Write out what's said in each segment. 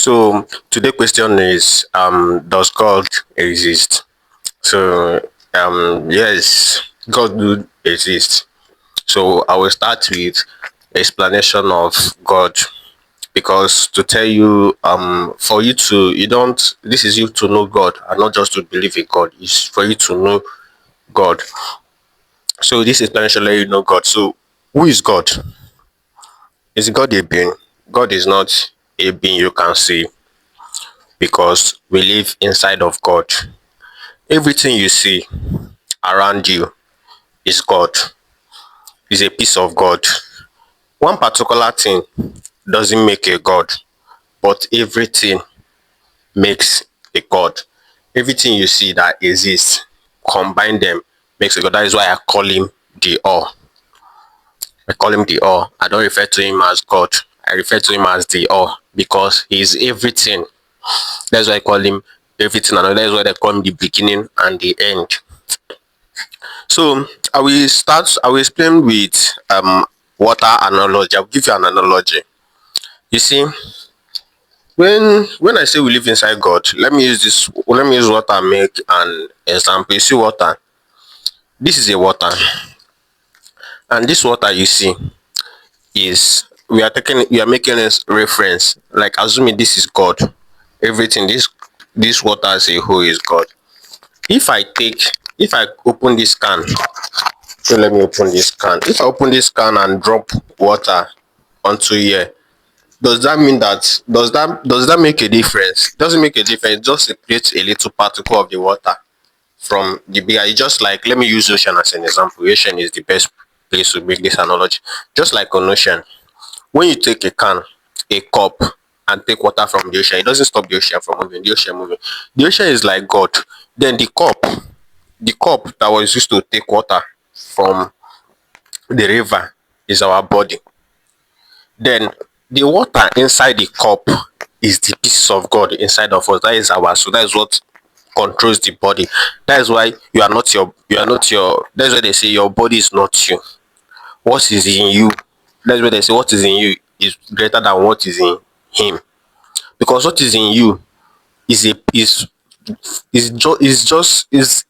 So today question is does God exist? So yes, God do exist. So I will start with explanation of God, because to tell you for you to you don't this is you to know God and not just to believe in God. It's for you to know God. So this explanation let you know God. So who is God? Is God a being? God is not a being you can see, because we live inside of God. Everything you see around you is God, is a piece of God. One particular thing doesn't make a God, but everything makes a God. Everything you see that exists, combine them, makes a God. That is why I call him the All. I call him the All. I don't refer to him as God. I refer to him as the All because he is everything. That's why I call him everything, and that's why they call him the beginning and the end. So I will explain with water analogy. I'll give you an analogy. You see, when I say we live inside God, let me use water make an example. You see water. This is a water, and this water you see is we are making a reference, like assuming this is God. Everything this water as a whole is God. If I take if I open this can, so let me open this can. If I open this can and drop water onto here, does that make a difference? It doesn't make a difference. It just separates a little particle of the water from the bigger. It's just like, let me use ocean as an example. Ocean is the best place to make this analogy. Just like an ocean, when you take a can, a cup, and take water from the ocean, it doesn't stop the ocean from moving. The ocean moving. The ocean is like God. Then the cup that was used to take water from the river is our body. Then the water inside the cup is the piece of God inside of us. That is our soul. That is what controls the body. That is why you are not your that's why they say your body is not you. What is in you? That's why they say what is in you is greater than what is in him. Because what is in you is a is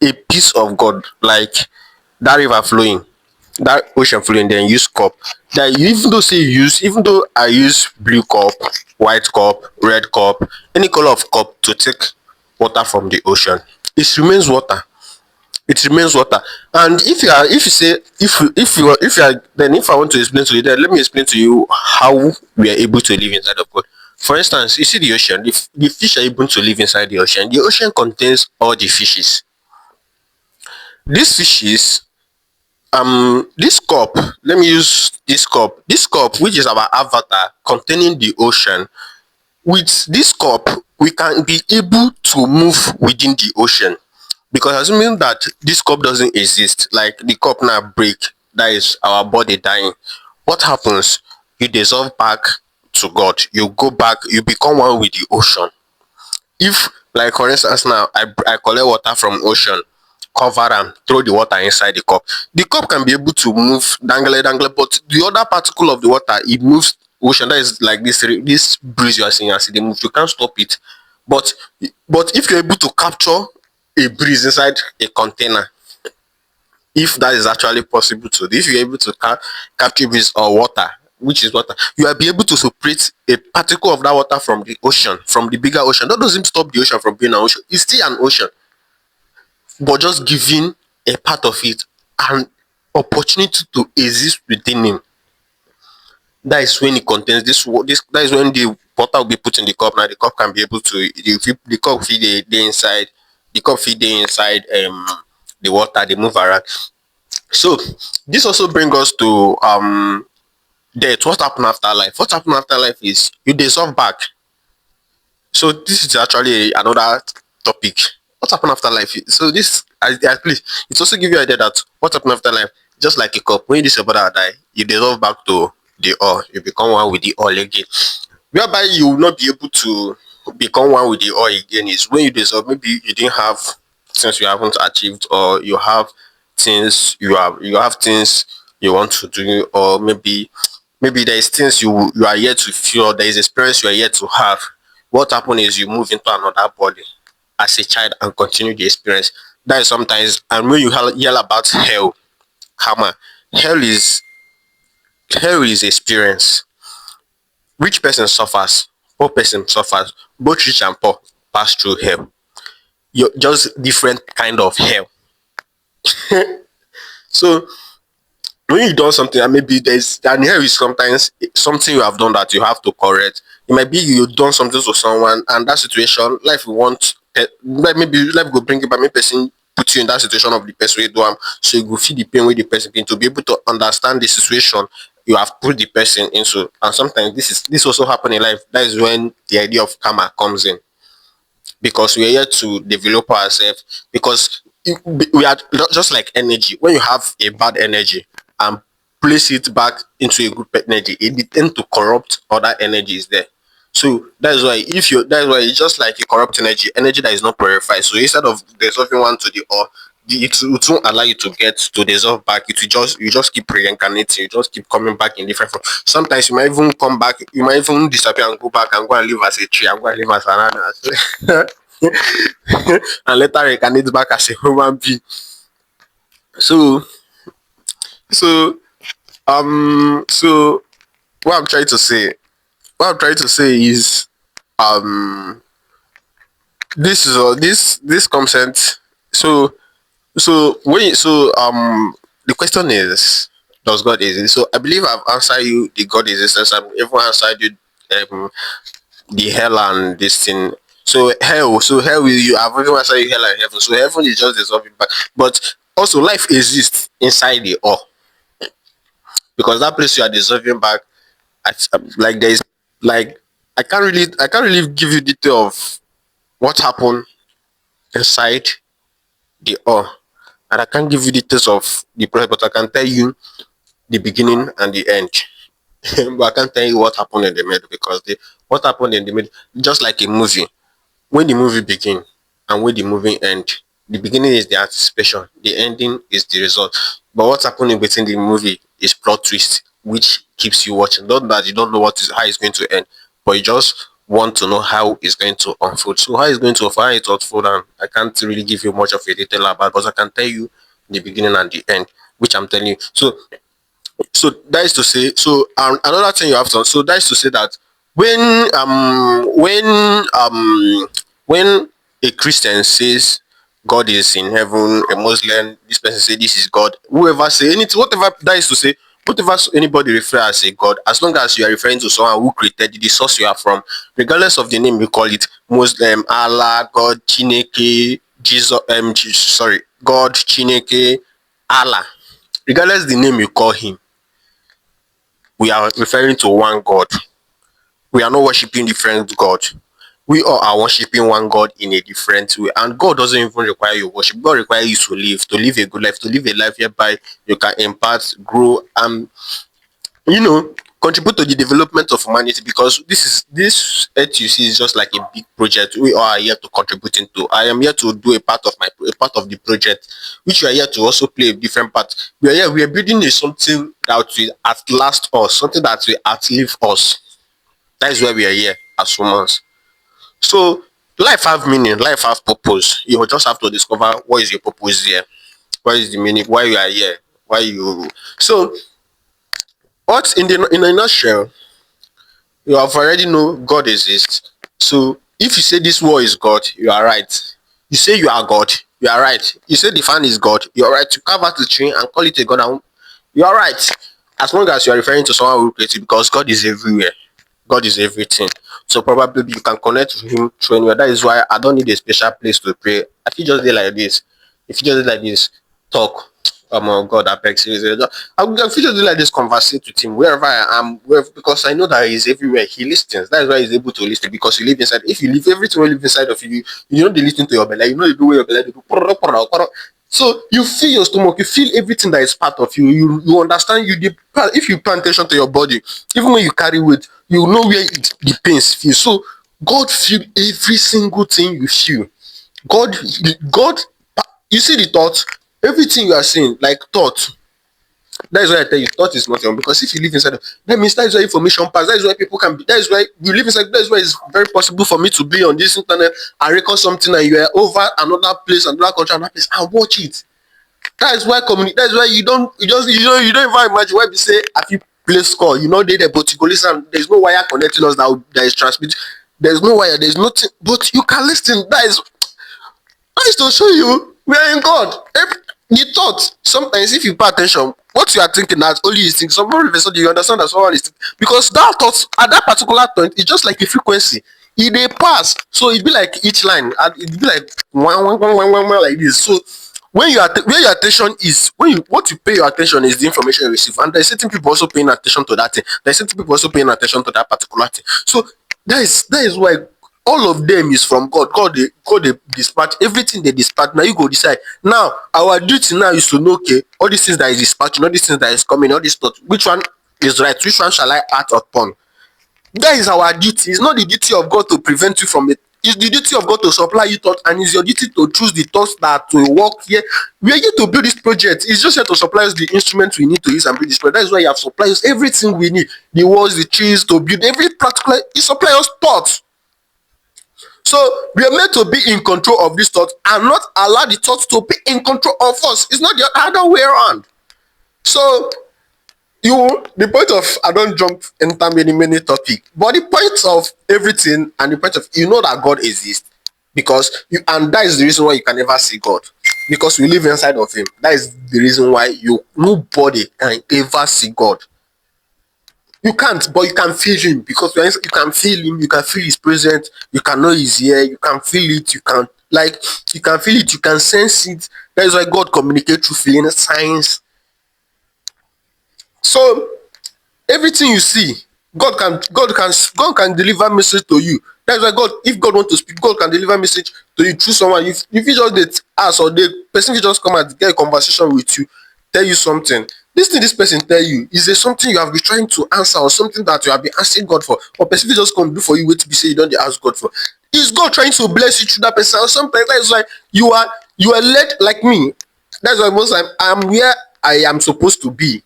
a piece of God, like that river flowing, that ocean flowing, then use cup. That you, even though I use blue cup, white cup, red cup, any color of cup to take water from the ocean, it remains water. It remains water. And if you say if you are then if I want to explain to you, then let me explain to you how we are able to live inside of God. For instance, you see the ocean, the fish are able to live inside the ocean. The ocean contains all the fishes. These fishes, this cup, let me use this cup which is our avatar containing the ocean. With this cup we can be able to move within the ocean, because assuming that this cup doesn't exist, like the cup now break, that is our body dying, what happens? You dissolve back to God. You go back, you become one with the ocean. If, like for instance now, I collect water from ocean, cover am, throw the water inside the cup can be able to move, dangle, but the other particle of the water, it moves ocean. That is like this breeze you are seeing as e dey move, you can't stop it. but but if you're able to capture a breeze inside a container, if that is actually possible to do, if you're able to capture breeze or water, which is water, you will be able to separate a particle of that water from the ocean, from the bigger ocean. That doesn't stop the ocean from being an ocean. It's still an ocean, but just giving a part of it an opportunity to exist within him. That is when it contains this. That is when the water will be put in the cup. Now the cup can be able to the cup feed the inside. The cup feed the inside the water. They move around. So this also brings us to death. What happened after life? What happened after life is you dissolve back. So this is actually another topic. What happened after life? So this, at least, it also give you an idea that what happened after life, just like a cup. When you dissolve brother die, you dissolve back to the ore. You become one with the ore again. Whereby you will not be able to become one with the ore again is when you dissolve. Maybe you didn't have things you haven't achieved, or you have you have things you want to do, or maybe there is things you are yet to feel, there is experience you are yet to have. What happens is you move into another body as a child and continue the experience. That is sometimes, and when you yell about hell, karma, hell is hell is experience. Rich person suffers, poor person suffers. Both rich and poor pass through hell. You're just different kind of hell. So when you done something and maybe there's and here is sometimes something you have done that you have to correct. It might be you done something to someone and that situation life will want like maybe life will bring you back, maybe person put you in that situation of the person you do so you go feel the pain with the person been to be able to understand the situation you have put the person into. And sometimes this also happen in life. That is when the idea of karma comes in, because we are here to develop ourselves, because we are just like energy. When you have a bad energy and place it back into a good energy, it tend to corrupt other energies there. So that's why if you that's why it's just like a corrupt energy that is not purified. So instead of dissolving one to the or it won't allow you to get to dissolve back. It will just you just keep reincarnating, you just keep coming back in different form. Sometimes you might even come back, you might even disappear and go back and go and live as a tree and go and live as an animal. And later reincarnate back as a human being. So so so what I'm trying to say, what I'm trying to say is um this is this consent. So the question is, does God exist? So I believe I've answered you the God existence. I've even answered you um the hell and this thing. So hell will you have even answered you hell and heaven. So heaven is just dissolving back. But also life exists inside the all, because that place you are dissolving back at, like there is like I can't really give you detail of what happened inside the all. And I can't give you details of the process, but I can tell you the beginning and the end. But I can't tell you what happened in the middle, because the what happened in the middle, just like a movie. When the movie begin and when the movie end, the beginning is the anticipation, the ending is the result. But what's happening within the movie is plot twist, which keeps you watching. Not that you don't know how it's going to end, but you just want to know how it's going to unfold. So how it's going to unfold, how it unfold, and I can't really give you much of a detail about, but I can tell you the beginning and the end, which I'm telling you. So that is to say, another thing you have to, so that is to say that when when a Christian says God is in heaven, a Muslim, this person say this is God, whoever say anything, whatever, that is to say, whatever anybody refer as a God, as long as you are referring to someone who created you, the source you are from, regardless of the name you call it, Muslim, Allah, God, Chineke, Jesus, sorry, God, Chineke, Allah, regardless the name you call him, we are referring to one God. We are not worshiping different God. We all are worshiping one God in a different way. And God doesn't even require your worship. God requires you to live a good life, to live a life whereby you can impart, grow, and contribute to the development of humanity, because this earth you see is just like a big project we all are here to contribute into. I am here to do a part of the project, which you are here to also play a different part. We are building something that will outlast us, something that will outlive us. That is why we are here as humans. So life have meaning, life have purpose. You just have to discover what is your purpose here, what is the meaning, why you are here, why you so what in a nutshell, you have already know God exists. So if you say this war is God, you are right. You say you are God, you are right. You say the fan is God, you are right. To carve out the tree and call it a God, and you are right. As long as you are referring to someone who created, because God is everywhere. God is everything. So probably you can connect to him through anywhere. That is why I don't need a special place to pray. I feel just there like this. If you just do like this, talk. Oh my God, I beg seriously. I feel just do like this, conversate with him wherever I am, because I know that he's everywhere. He listens. That is why he's able to listen, because you live inside. If you live everything will live inside of you, you know they listen to your belly. You know you do what your belly do. So you feel your stomach, you feel everything that is part of you. You understand if you pay attention to your body, even when you carry weight, you know where the pains feel. So God feel every single thing you feel. God, God, you see the thoughts, everything you are seeing, like thought. That is why I tell you, thought is not your own. Because if you live inside, that means that is why information pass. That is why people can be. That is why you live inside. That is why it's very possible for me to be on this internet and record something, and you are over another place, another country, another place, and watch it. That is why community. That is why you don't even imagine why we say a few play score. You know they there, but you go listen. There's no wire connecting us that is transmitting. There's no wire. There's nothing. But you can listen. That is to show you we are in God. The thought sometimes if you pay attention, what you are thinking that only you think. Some of a sudden you understand that someone is thinking, because that thought at that particular point is just like a frequency. It dey pass, so it be like each line, and it be like one like this. So when where your attention is, when you what you pay your attention is the information you receive, and there's certain people also paying attention to that thing. There's certain people also paying attention to that particular thing. So that is why all of them is from God. God dey dispatch everything. They dispatch. Now you go decide. Now our duty now is to know, okay, all these things that is dispatching, all these things that is coming, all these thoughts, which one is right, which one shall I act upon? That is our duty. It's not the duty of God to prevent you from it. It's the duty of God to supply you thoughts, and it's your duty to choose the thoughts that will work here. We are here to build this project. It's just here to supply us the instruments we need to use and build this project. That is why you have supplied us everything we need. The walls, the trees, to build every particular. You supply us thoughts. So we are meant to be in control of these thoughts and not allow the thoughts to be in control of us. It's not the other way around. So the point of I don't jump enter many topic, but the point of everything and the point of that God exists, because and that is the reason why you can never see God, because we live inside of Him. That is the reason why nobody can ever see God. You can't, but you can feel Him, because you can feel Him, you can feel His presence, you can know He's here, you can feel it, you can feel it, you can sense it. That is why God communicates through feeling, signs. So everything you see, God can deliver message to you. That's why if God want to speak, God can deliver message to you through someone. If you just ask, or the person will just come and get a conversation with you, tell you something. This thing this person tell you is there something you have been trying to answer, or something that you have been asking God for, or person will just come do for you wait to be say you don't ask God for. Is God trying to bless you through that person? Or sometimes that is why you are led like me. That's why most time I'm where I am supposed to be.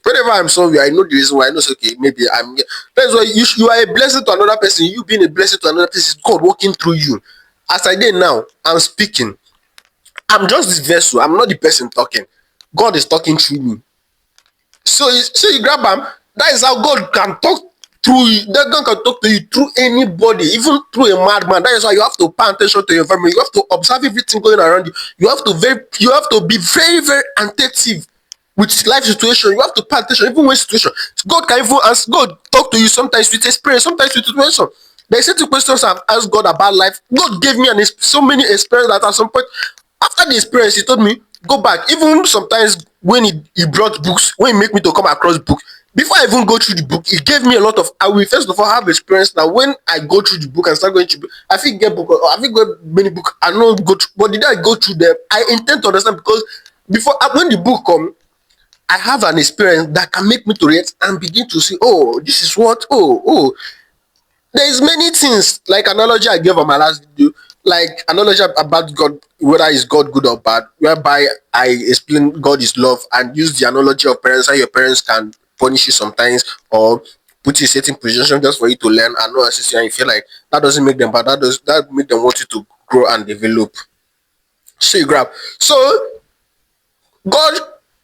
Whenever I'm somewhere, I know the reason why. I know, okay, maybe I'm here. That's why you are a blessing to another person. You being a blessing to another person is God working through you. As I did now, I'm speaking. I'm just this vessel. I'm not the person talking. God is talking through me. So you grab him. That is how God can talk through you. That God can talk to you through anybody, even through a madman. That is why you have to pay attention to your environment. You have to observe everything going around you. You have to be very, very attentive with life situation. You have to pay attention even when situation. God can even ask God talk to you sometimes with experience, sometimes with situation. There are certain questions I've asked God about life. God gave me so many experiences that at some point after the experience He told me go back. Even sometimes when he brought books, when He make me to come across books, before I even go through the book, He gave me a lot of. I will first of all have experience that when I go through the book and start going through book, I think get book, or I think get many books. I not go through, but did I go through them? I intend to understand, because before when the book come, I have an experience that can make me to react and begin to see, oh, this is what, there is many things, like analogy I gave on my last video, like analogy about God, whether is God good or bad, whereby I explain God is love and use the analogy of parents, how your parents can punish you sometimes or put you in certain position just for you to learn and not assist you, and you feel like that doesn't make them bad, that make them want you to grow and develop. So you grab. So God,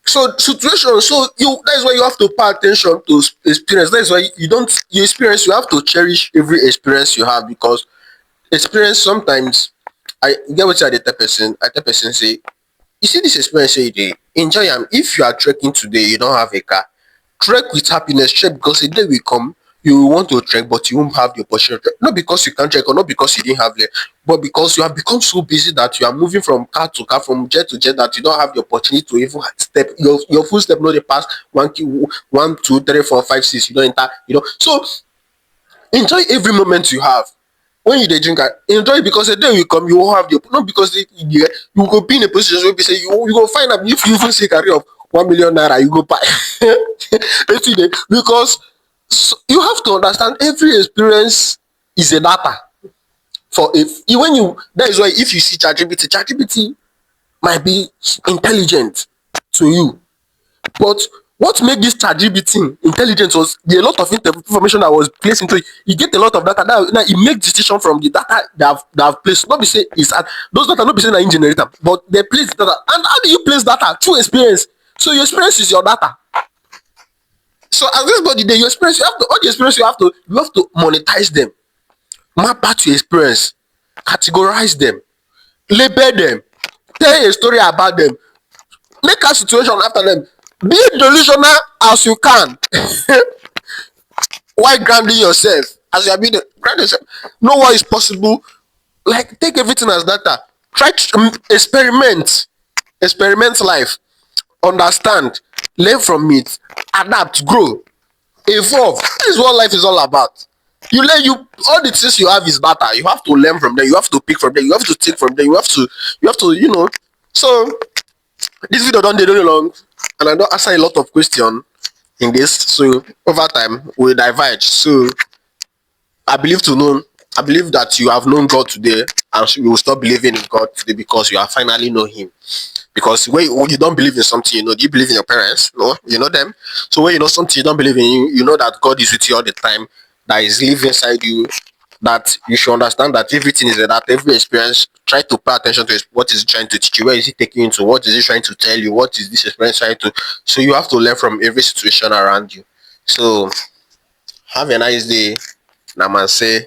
so situation, so that is why you have to pay attention to experience. That is why you experience, you have to cherish every experience you have, because experience sometimes I get what I tell person say, you see this experience say you dey enjoy am. If you are trekking today, you don't have a car, trek with happiness, trek, because a day will come you will want to trek, but you won't have the opportunity. Not because you can't trek, or not because you didn't have it, but because you have become so busy that you are moving from car to car, from jet to jet, that you don't have the opportunity to even step your full step. No, they pass 1, 2, 3, 4, 5, 6. You don't enter. So enjoy every moment you have. When you dey drink, enjoy it, because a day will come you won't have the, not because you go be in a position where you say you go find out, if you even see career of 1 million naira, you go buy. Because you have to understand every experience is a data. For if when you that is why if you see ChatGPT might be intelligent to you, but What made this ChatGPT intelligence was a lot of information that was placed into it. You get a lot of data. Now it make decision from the data they have placed. Not be say it's those data not be say na generator, but they place the data. And how do you place data? Through experience. So your experience is your data. So as everybody there, your experience, you have to all the experience you have to monetize them, map out your experience, categorize them, label them, tell a story about them, make a situation after them. Be delusional as you can while grounding yourself. As you are being ground yourself, know what is possible. Like take everything as data. Try to experiment life, understand, learn from it, adapt, grow, evolve. That is what life is all about. You all the things you have is data. You have to learn from them. You have to pick from them. You have to take from them. You have to. So this video don't dey very long, and I don't answer a lot of questions in this. So over time we diverge. So I believe that you have known God today, and you will stop believing in God today because you have finally know Him. Because when you don't believe in something, do you believe in your parents? No, you know them. So when you know something you don't believe in, you know that God is with you all the time, that is living inside you, that you should understand that everything is that every experience, try to pay attention to what is it trying to teach you, where is it taking you to, what is it trying to tell you, what is this experience trying to. So you have to learn from every situation around you. So have a nice day. Namaste.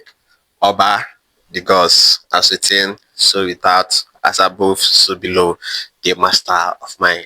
Oba, the gods, as within, so without, as above, so below, the master of mind.